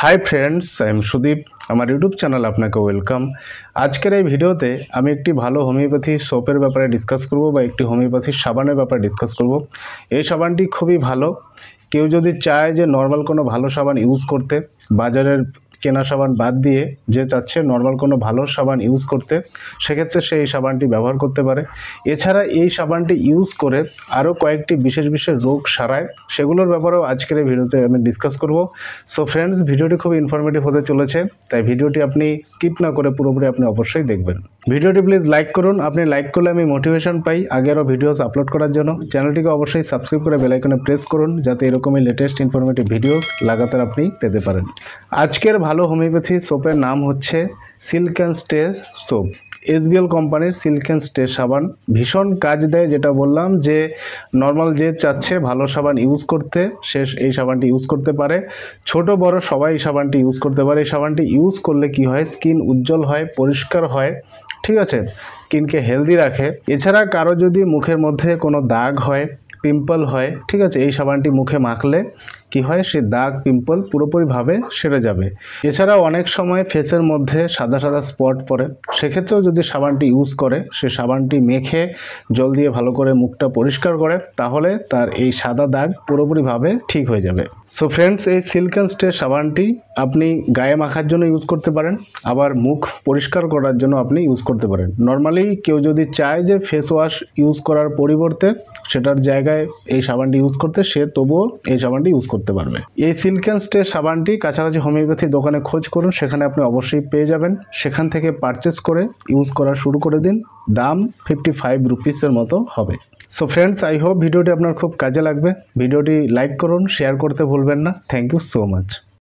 Hi friends, I am Sudip. আমার YouTube channel আপনাকে welcome. আজকের এই ভিডিওতে আমি একটি ভালো হোমিওপ্যাথি সোপের ব্যাপারে ডিসকাস করব বা একটি হোমিওপ্যাথি সাবানের ব্যাপারে ডিসকাস করব। এই সাবানটি খুবই ভালো। কেউ যদি চায় যে নর্মাল কোনো ভালো সাবান ইউজ করতে, বাজারের কেনা সাবান বাদ দিয়ে যে চাচ্ছে নর্মাল কোনো ভালো সাবান ইউজ করতে, সেক্ষেত্রে সে এই সাবানটি ব্যবহার করতে পারে। এছাড়া এই সাবানটি ইউজ করে আরও কয়েকটি বিশেষ বিশেষ রোগ সারায়, সেগুলোর ব্যাপারেও আজকের এই ভিডিওতে আমি ডিসকাস করব। সো ফ্রেন্ডস, ভিডিওটি খুব ইনফরমেটিভ হতে চলেছে, তাই ভিডিওটি আপনি স্কিপ না করে পুরোপুরি আপনি অবশ্যই দেখবেন। ভিডিওটি প্লিজ লাইক করুন। আপনি লাইক করলে আমি মোটিভেশন পাই আগেরও ভিডিওস আপলোড করার জন্য। চ্যানেলটিকে অবশ্যই সাবস্ক্রাইব করে বেল আইকনে প্রেস করুন, যাতে এরকমই লেটেস্ট ইনফরমেটিভ ভিডিওস লাগাতার আপনি পেতে পারেন। আজকের ভালো হোমিওপ্যাথি সোপের নাম হচ্ছে silk and stay soap. SBL কোম্পানির সিল্ক অ্যান্ড স্টে সাবান ভীষণ কাজ দেয়। যেটা বললাম যে নর্মাল যে চাচ্ছে ভালো সাবান ইউজ করতে, সে এই সাবানটি ইউজ করতে পারে। ছোট বড় সবাই এই সাবানটি ইউজ করতে পারে। এই সাবানটি ইউজ করলে কি হয়, স্কিন উজ্জ্বল হয়, পরিষ্কার হয়, ঠিক আছে, স্কিনকে হেলদি রাখে। এছাড়া কারো যদি মুখের মধ্যে কোনো দাগ হয়, পিম্পল হয়, ঠিক আছে, এই সাবানটি মুখে মাখলে কি হয়, সে দাগ পিম্পল পুরোপুরিভাবে সেরে যাবে। এছাড়াও অনেক সময় ফেসের মধ্যে সাদা সাদা স্পট পড়ে, সেক্ষেত্রেও যদি সাবানটি ইউজ করে, সে সাবানটি মেখে জল দিয়ে ভালো করে মুখটা পরিষ্কার করে, তাহলে তার এই সাদা দাগ পুরোপুরিভাবে ঠিক হয়ে যাবে। সো ফ্রেন্ডস, এই সিল্ক অ্যান্ড স্টে সাবানটি আপনি গায়ে মাখার জন্য ইউজ করতে পারেন, আবার মুখ পরিষ্কার করার জন্য আপনি ইউজ করতে পারেন। নর্মালি কেউ যদি চায় যে ফেস ওয়াশ ইউজ করার পরিবর্তে সেটার জায়গায় এই সাবানটি ইউজ করতে, সে তবুও এই সাবানটি ইউজ করতে পারবে। এই সিল্ক অ্যান্ড স্টে সাবানটি কাছাকাছি হোমিওপ্যাথি দোকানে খোঁজ করুন, সেখানে আপনি অবশ্যই পেয়ে যাবেন। সেখান থেকে পারচেস করে ইউজ করা শুরু করে দিন। দাম 55 রুপিসের মতো হবে। সো ফ্রেন্ডস, আই হোপ ভিডিওটি আপনার খুব কাজে লাগবে। ভিডিওটি লাইক করুন, শেয়ার করতে ভুলবেন না। Thank you so much.